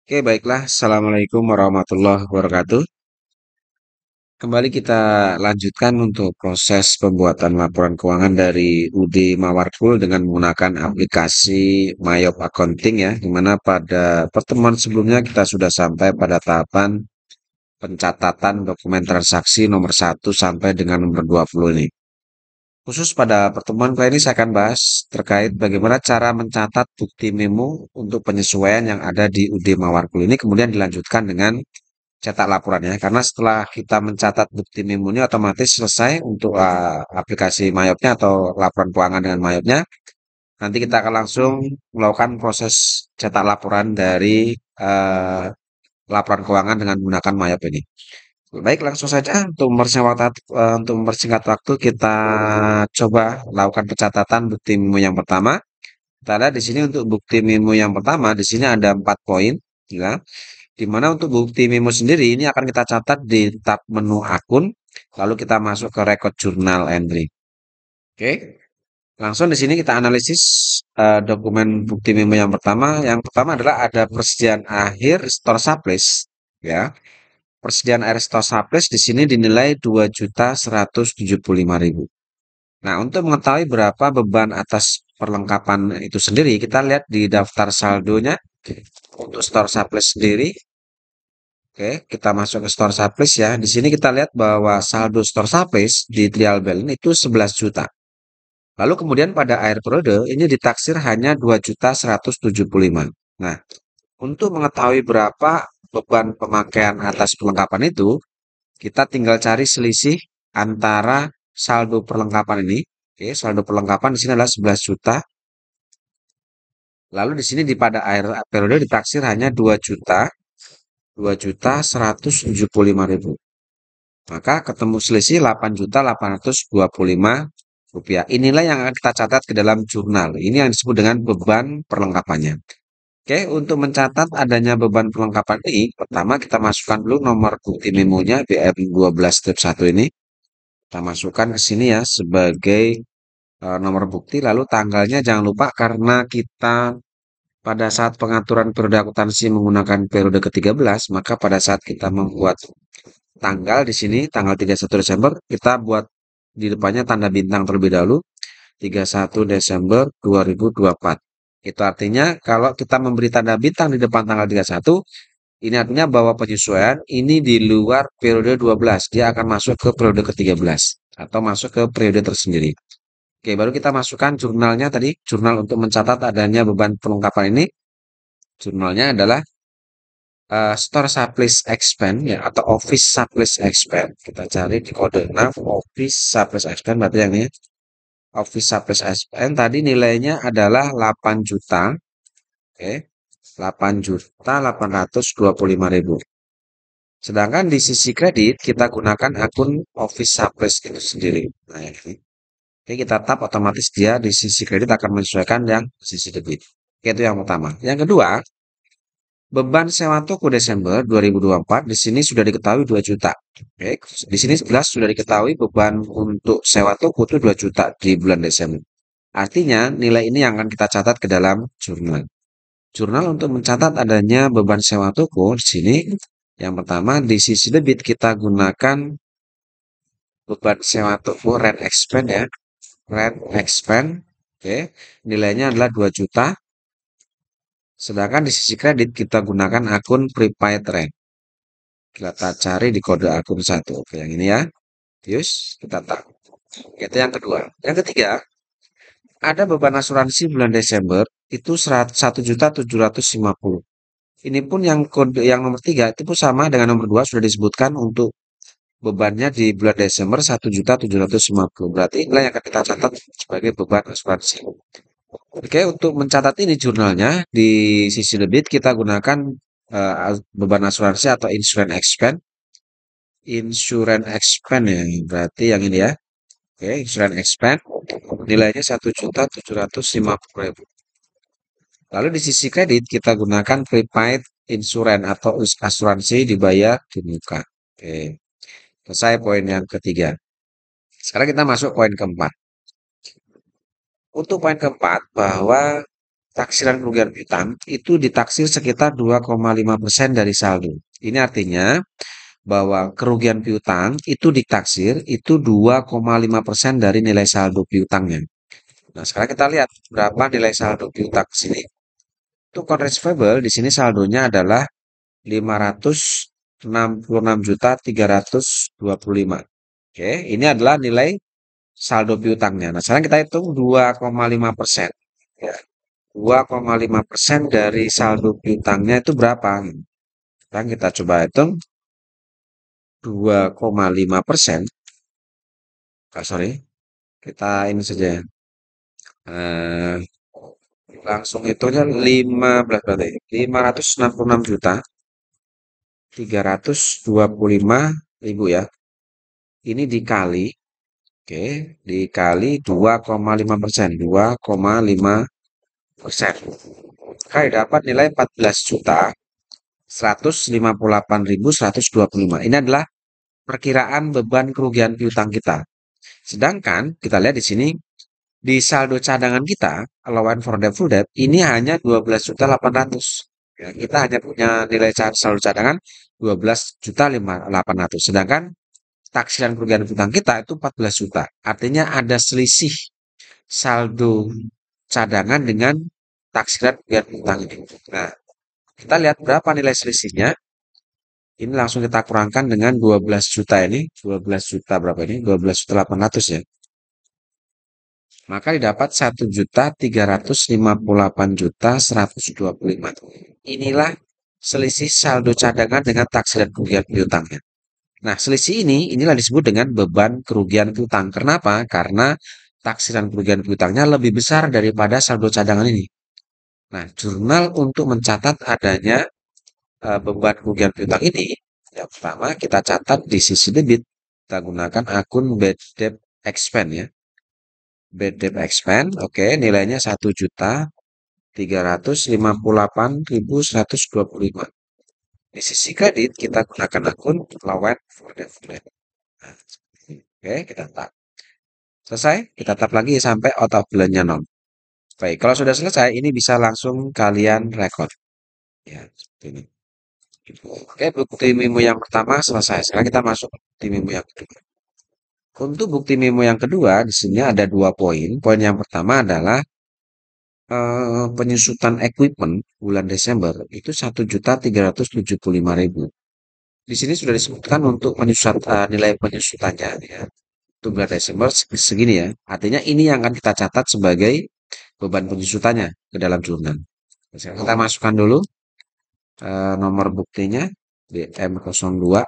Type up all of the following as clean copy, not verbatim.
Oke, baiklah. Assalamualaikum warahmatullahi wabarakatuh. Kembali kita lanjutkan untuk proses pembuatan laporan keuangan dari UD Mawarkul dengan menggunakan aplikasi Mayop Accounting ya, di mana pada pertemuan sebelumnya kita sudah sampai pada tahapan pencatatan dokumen transaksi nomor 1 sampai dengan nomor 20 ini. Khusus pada pertemuan kali ini saya akan bahas terkait bagaimana cara mencatat bukti memo untuk penyesuaian yang ada di UD Mawarkul ini kemudian dilanjutkan dengan cetak laporan ya. Karena setelah kita mencatat bukti memo ini otomatis selesai untuk aplikasi Mayopnya atau laporan keuangan dengan Mayopnya. Nanti kita akan langsung melakukan proses cetak laporan dari laporan keuangan dengan menggunakan Mayop ini. Baik, langsung saja untuk mempersingkat waktu kita coba lakukan pencatatan bukti memo yang pertama. Kita lihat di sini untuk bukti memo yang pertama, di sini ada 4 poin, ya. Di mana untuk bukti memo sendiri ini akan kita catat di tab menu akun, lalu kita masuk ke record journal entry. Oke, langsung di sini kita analisis dokumen bukti memo yang pertama. Yang pertama adalah ada persediaan akhir store surplus, ya. Persediaan air stok surplus di sini dinilai 2.175.000. Nah, untuk mengetahui berapa beban atas perlengkapan itu sendiri, kita lihat di daftar saldonya untuk store surplus sendiri. Oke, kita masuk ke store surplus ya. Di sini kita lihat bahwa saldo store surplus di trial balance itu 11 juta. Lalu kemudian pada akhir periode ini ditaksir hanya 2.175. Nah, untuk mengetahui berapa beban pemakaian atas perlengkapan itu, kita tinggal cari selisih antara saldo perlengkapan ini. Oke, saldo perlengkapan di sini adalah 11 juta. Lalu di sini pada akhir periode ditaksir hanya 2.175.000. Maka ketemu selisih 8.825 rupiah. Inilah yang akan kita catat ke dalam jurnal. Ini yang disebut dengan beban perlengkapannya. Oke, untuk mencatat adanya beban perlengkapan ini, pertama kita masukkan dulu nomor bukti memonya BM12 step 1 ini. Kita masukkan ke sini ya sebagai nomor bukti, lalu tanggalnya jangan lupa karena kita pada saat pengaturan periode akuntansi menggunakan periode ke-13, maka pada saat kita membuat tanggal di sini, tanggal 31 Desember, kita buat di depannya tanda bintang terlebih dahulu, 31 Desember 2024. Itu artinya kalau kita memberi tanda bintang di depan tanggal 31, ini artinya bahwa penyesuaian ini di luar periode 12. Dia akan masuk ke periode ke-13 atau masuk ke periode tersendiri. Oke, baru kita masukkan jurnalnya tadi, jurnal untuk mencatat adanya beban perlengkapan ini. Jurnalnya adalah store surplus expense ya atau office surplus expense. Kita cari di kode NAV office surplus expense berarti yang ini. Office surplus expense tadi nilainya adalah 8 juta. Oke. 8.825.000. Sedangkan di sisi kredit kita gunakan akun office surplus itu sendiri. Nah, ini. Oke, kita tap otomatis dia di sisi kredit akan menyesuaikan yang sisi debit. Oke, itu yang pertama. Yang kedua, beban sewa toko Desember 2024 di sini sudah diketahui 2 juta. Oke, di sini jelas sudah diketahui beban untuk sewa toko itu 2 juta di bulan Desember. Artinya nilai ini yang akan kita catat ke dalam jurnal. Jurnal untuk mencatat adanya beban sewa toko di sini. Yang pertama di sisi debit kita gunakan beban sewa toko rent expense ya. Rent expense. Oke, nilainya adalah 2 juta. Sedangkan di sisi kredit kita gunakan akun prepaid rent. Kita cari di kode akun 1. Oke, yang ini ya. Yus, kita tahu. Itu yang kedua. Yang ketiga, ada beban asuransi bulan Desember itu 1.750. Ini pun yang kode yang nomor 3 itu pun sama dengan nomor 2 sudah disebutkan untuk bebannya di bulan Desember 1.750. Berarti inilah yang akan kita catat sebagai beban asuransi. Oke, untuk mencatat ini jurnalnya di sisi debit kita gunakan beban asuransi atau insurance expense. Insurance expense ya, berarti yang ini ya. Oke, insurance expense nilainya 1.750.000. Lalu di sisi kredit kita gunakan prepaid insurance atau asuransi dibayar di muka. Oke, selesai poin yang ketiga. Sekarang kita masuk poin keempat. Untuk poin keempat bahwa taksiran kerugian piutang itu ditaksir sekitar 2,5% dari saldo. Ini artinya bahwa kerugian piutang itu ditaksir itu 2,5% dari nilai saldo piutangnya. Nah, sekarang kita lihat berapa nilai saldo piutang di sini. Untuk account receivable di sini saldonya adalah 566.325. Oke, ini adalah nilai saldo piutangnya. Nah, sekarang kita hitung 2,5%. Ya, 2,5% dari saldo piutangnya itu berapa? Sekarang kita coba hitung 2,5%. Sorry, kita ini saja. Eh, langsung hitungnya 15 berarti. 566.325.000 ya. Ini dikali, oke, dikali 2,5%. 2,5%. Oke, dapat nilai 14.158.125. Ini adalah perkiraan beban kerugian piutang kita. Sedangkan kita lihat di sini di saldo cadangan kita, allowance for debt full debt, ini hanya 12.800. Ya, kita hanya punya nilai saldo cadangan 12.800. Sedangkan taksiran kerugian piutang kita itu 14 juta. Artinya ada selisih saldo cadangan dengan taksiran kerugian piutang ini. Nah, kita lihat berapa nilai selisihnya. Ini langsung kita kurangkan dengan 12 juta ini. 12 juta berapa ini? 12.800 ya. Maka didapat 1.358.125. Inilah selisih saldo cadangan dengan taksiran kerugian piutangnya. Nah, selisih inilah disebut dengan beban kerugian piutang. Kenapa? Karena taksiran kerugian piutangnya lebih besar daripada saldo cadangan ini. Nah, jurnal untuk mencatat adanya beban kerugian piutang ini, yang pertama kita catat di sisi debit, kita gunakan akun bad debt expense ya. Bad debt expense, oke, nilainya 1.358.125. Di sisi kredit kita gunakan akun allowance for debt. Nah, oke, kita tap. Selesai, kita tap lagi sampai out of balance-nya 0. Baik, kalau sudah selesai, ini bisa langsung kalian record. Ya, seperti ini. Oke, bukti memo yang pertama selesai. Sekarang kita masuk bukti memo yang kedua. Untuk bukti memo yang kedua, di sini ada 2 poin. Poin yang pertama adalah penyusutan equipment bulan Desember itu 1.375.000. Di sini sudah disebutkan untuk nilai penyusutannya ya. Untuk bulan Desember segini ya. Artinya ini yang akan kita catat sebagai beban penyusutannya ke dalam jurnal. Sekarang kita masukkan dulu nomor buktinya BM02.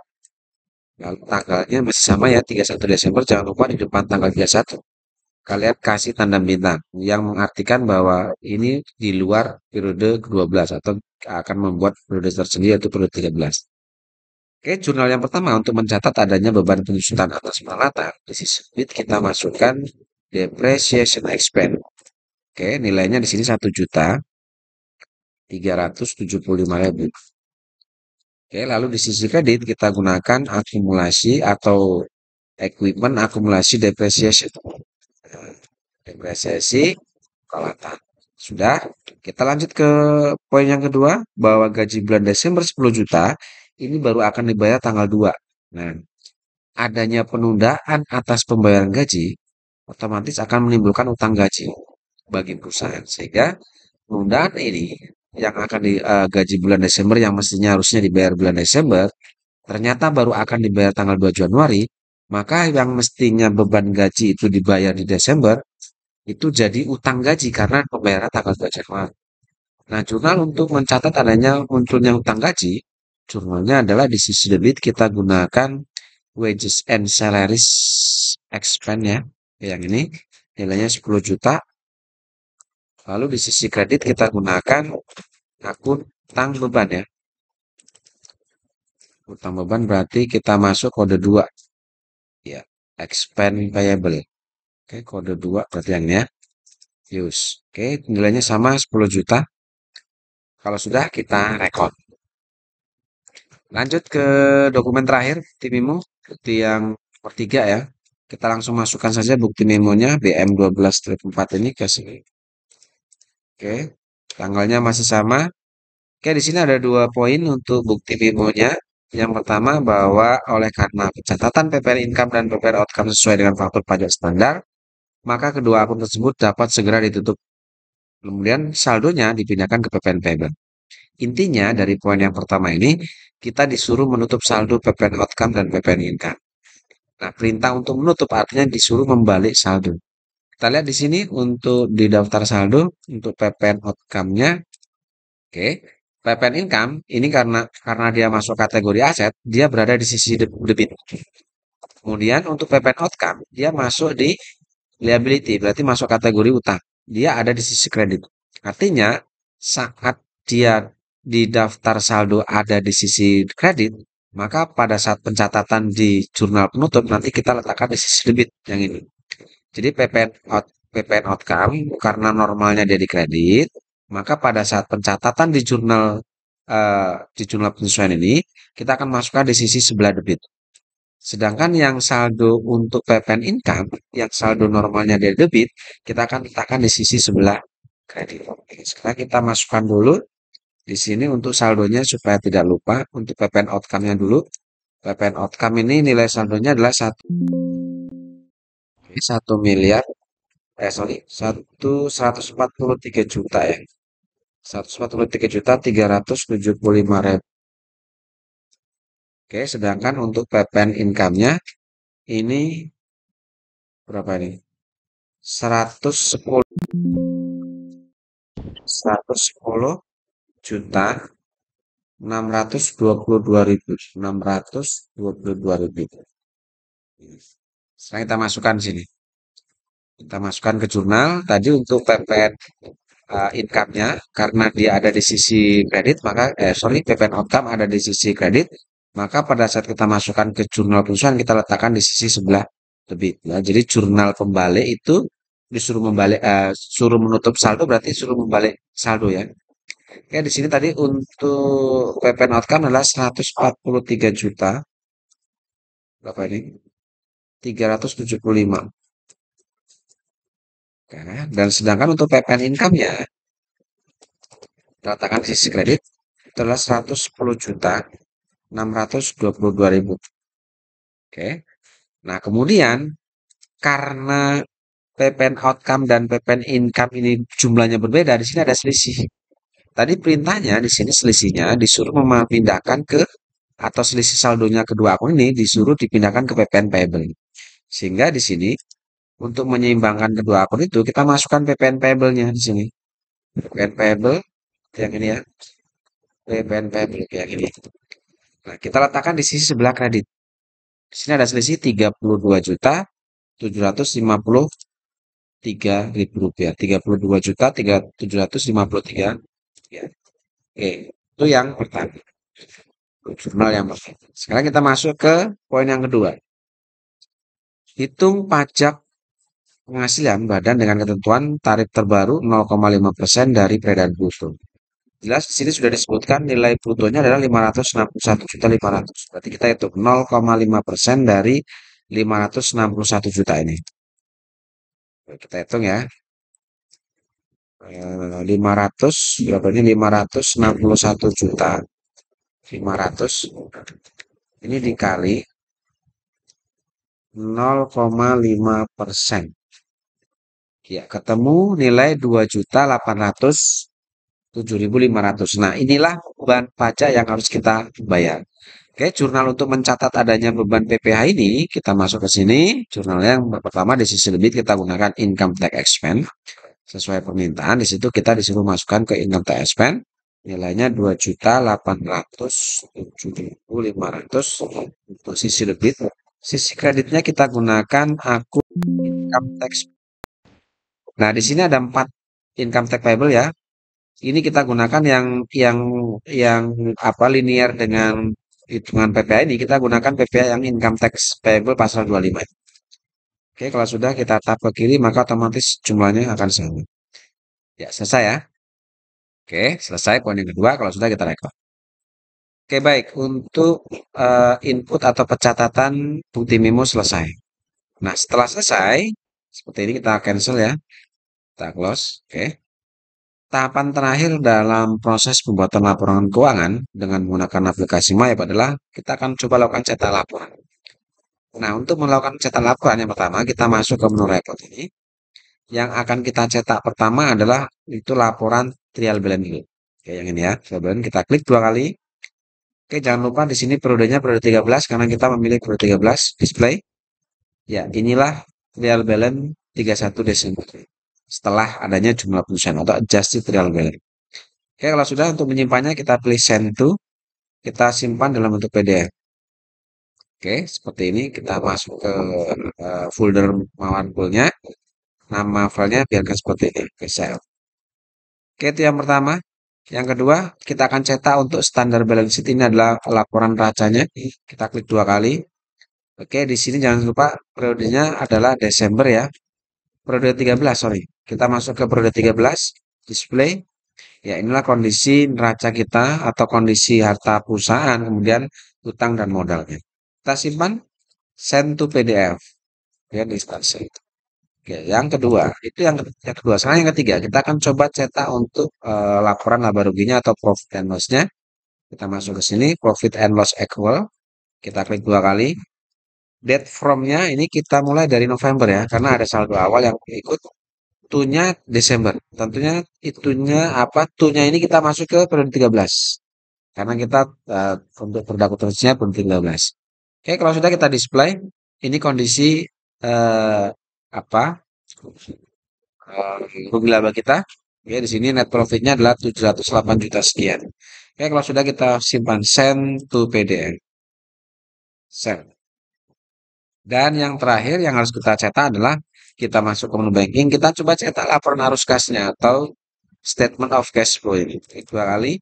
Lalu tanggalnya masih sama ya, 31 Desember. Jangan lupa di depan tanggal 31 kalian kasih tanda bintang yang mengartikan bahwa ini di luar periode ke-12 atau akan membuat periode tersendiri yaitu periode 13. Oke, jurnal yang pertama untuk mencatat adanya beban penyusutan atas peralatan. Di sisi debit kita masukkan depreciation expense. Oke, nilainya di sini 1.375.000. Oke, lalu di sisi kredit kita gunakan akumulasi atau equipment akumulasi depreciation. Depresiasi peralatan. Sudah, kita lanjut ke poin yang kedua, bahwa gaji bulan Desember 10 juta, ini baru akan dibayar tanggal 2. Nah, adanya penundaan atas pembayaran gaji, otomatis akan menimbulkan utang gaji bagi perusahaan. Sehingga penundaan ini yang akan gaji bulan Desember yang mestinya harusnya dibayar bulan Desember, ternyata baru akan dibayar tanggal 2 Januari, maka yang mestinya beban gaji itu dibayar di Desember, itu jadi utang gaji karena pembayaran tanggal 2 Januari. Nah, jurnal untuk mencatat adanya munculnya utang gaji, jurnalnya adalah di sisi debit kita gunakan wages and salaries expense ya, yang ini nilainya 10 juta. Lalu di sisi kredit kita gunakan akun utang beban ya. Utang beban berarti kita masuk kode 2 ya, expense payable. Oke, kode 2 berarti yang ini ya. Use. Oke, nilainya sama 10 juta. Kalau sudah kita record. Lanjut ke dokumen terakhir, bukti memo, bukti yang ketiga ya. Kita langsung masukkan saja bukti memonya BM12-4 ini ke sini. Oke. Tanggalnya masih sama. Oke, di sini ada dua poin untuk bukti mimonya. Yang pertama bahwa oleh karena pencatatan PPN income dan PPN outcome sesuai dengan faktur pajak standar, maka kedua akun tersebut dapat segera ditutup. Kemudian saldonya dipindahkan ke PPN payable. Intinya dari poin yang pertama ini, kita disuruh menutup saldo PPN outcome dan PPN income. Nah, perintah untuk menutup artinya disuruh membalik saldo. Kita lihat di sini untuk di daftar saldo untuk PPN outcome-nya. Oke, PPN income ini karena dia masuk kategori aset, dia berada di sisi debit. Kemudian untuk PPN outcome, dia masuk di liability, berarti masuk kategori utang. Dia ada di sisi kredit. Artinya, saat dia di daftar saldo ada di sisi kredit, maka pada saat pencatatan di jurnal penutup nanti kita letakkan di sisi debit yang ini. Jadi PPN outcome karena normalnya dia di kredit, maka pada saat pencatatan di jurnal penyesuaian ini kita akan masukkan di sisi sebelah debit. Sedangkan yang saldo untuk PPN income, yang saldo normalnya dari debit, kita akan letakkan di sisi sebelah kredit. Oke, sekarang kita masukkan dulu di sini untuk saldonya supaya tidak lupa. Untuk PPN outcome-nya dulu. PPN outcome ini nilai saldonya adalah 1 miliar, sorry, 143 juta ya. 143.375.000. Oke, sedangkan untuk PPN income-nya ini berapa ini? 110 juta 622.000, 622.000. Sekarang kita masukkan di sini. Kita masukkan ke jurnal tadi untuk PPN income-nya karena dia ada di sisi kredit, maka PPN outcome ada di sisi kredit, maka pada saat kita masukkan ke jurnal perusahaan kita letakkan di sisi sebelah debit. Ya, jadi jurnal pembalik itu disuruh suruh menutup saldo berarti suruh membalik saldo ya. Oke, di sini tadi untuk PPN outcome adalah 143 juta, berapa ini? 375. Oke, dan sedangkan untuk PPN income-nya, letakkan di sisi kredit, itu adalah 110 juta 622.000. Oke. Nah, kemudian karena PPN outcome dan PPN income ini jumlahnya berbeda, di sini ada selisih. Tadi perintahnya di sini selisihnya disuruh memindahkan ke atau selisih saldonya kedua akun ini disuruh dipindahkan ke PPN payable. Sehingga di sini untuk menyeimbangkan kedua akun itu kita masukkan PPN payable-nya di sini. PPN payable yang ini ya. PPN payable yang ini. Nah, kita letakkan di sisi sebelah kredit. Di sini ada selisih 32.753.000 rupiah. 32.753. Ya. Oke, itu yang pertama. Jurnal yang pertama. Sekarang kita masuk ke poin yang kedua. Hitung pajak penghasilan badan dengan ketentuan tarif terbaru 0,5% dari peredaran bruto. Jelas di sini sudah disebutkan nilai brutonya adalah 561.500. Berarti kita hitung 0,5% dari 561 juta ini. Kita hitung ya. 500 berapa ini? 561 juta. 500 ini dikali 0,5%. Ya, ketemu nilai 2.807.500. Nah, inilah beban pajak yang harus kita bayar. Oke, jurnal untuk mencatat adanya beban PPh ini, kita masuk ke sini. Jurnalnya yang pertama di sisi debit kita gunakan income tax expense. Sesuai permintaan, di situ kita disuruh masukkan ke income tax expense. Nilainya 2.807.500 untuk sisi debit. Sisi kreditnya kita gunakan akun income tax. Nah, di sini ada 4 income tax payable ya. Ini kita gunakan yang apa linear dengan hitungan PPh ini kita gunakan PPh yang income tax payable pasal 25. Oke, kalau sudah kita tap ke kiri maka otomatis jumlahnya akan sama. Ya, selesai ya. Oke, selesai poin yang kedua. Kalau sudah kita rekod. Oke, baik. Untuk input atau pencatatan bukti memo selesai. Nah, setelah selesai, seperti ini kita cancel ya. Kita close. Oke. Tahapan terakhir dalam proses pembuatan laporan keuangan dengan menggunakan aplikasi MyApp adalah kita akan coba lakukan cetak laporan. Nah, untuk melakukan cetak laporan yang pertama kita masuk ke menu report ini. Yang akan kita cetak pertama adalah itu laporan trial balance dulu. Oke, yang ini ya, trial balance kita klik 2 kali. Oke, jangan lupa di sini periodenya periode 13 karena kita memilih periode 13 display. Ya, inilah trial balance 31 Desember. Setelah adanya jumlah perusahaan atau adjusted trial balance. Oke, kalau sudah untuk menyimpannya kita pilih send to, kita simpan dalam bentuk PDF. Oke, seperti ini kita masuk ke folder mawar poolnya. Nama filenya biarkan seperti ini, oke, save. Oke, itu yang pertama. Yang kedua, kita akan cetak untuk standar balance sheet ini adalah laporan racanya. Kita klik 2 kali. Oke, di sini jangan lupa periodenya adalah Desember ya. Periode 13, sorry. Kita masuk ke periode 13, display. Ya, inilah kondisi neraca kita atau kondisi harta perusahaan, kemudian utang dan modalnya. Kita simpan, send to PDF. Ya, di start send. Oke, yang kedua, itu yang kedua. Sekarang yang ketiga, kita akan coba cetak untuk laporan laba ruginya atau profit and loss-nya. Kita masuk ke sini, profit and loss accrual. Kita klik 2 kali. Date from-nya ini kita mulai dari November ya, karena ada saldo awal yang ikut. To-nya Desember. Tentunya itunya apa? To-nya ini kita masuk ke periode 13. Karena kita untuk produk terusnya periode 13. Oke, kalau sudah kita display, ini kondisi eh, apa? Rugi laba kita. Oke, di sini net profitnya adalah 708 juta sekian. Oke, kalau sudah kita simpan send to PDF. Send. Dan yang terakhir yang harus kita cetak adalah kita masuk ke menu banking, kita coba cetak laporan arus kasnya atau statement of cash flow ini. 2 kali.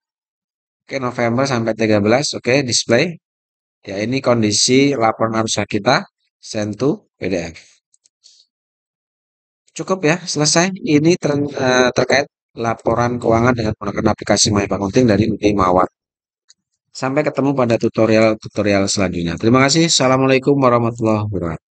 Oke, November sampai 13. Oke, display. Ya, ini kondisi laporan arus kas kita. Send to PDF. Cukup ya, selesai. Ini terkait laporan keuangan dengan menggunakan aplikasi My Accounting dari Uni Mawar. Sampai ketemu pada tutorial-tutorial selanjutnya. Terima kasih. Assalamualaikum warahmatullahi wabarakatuh.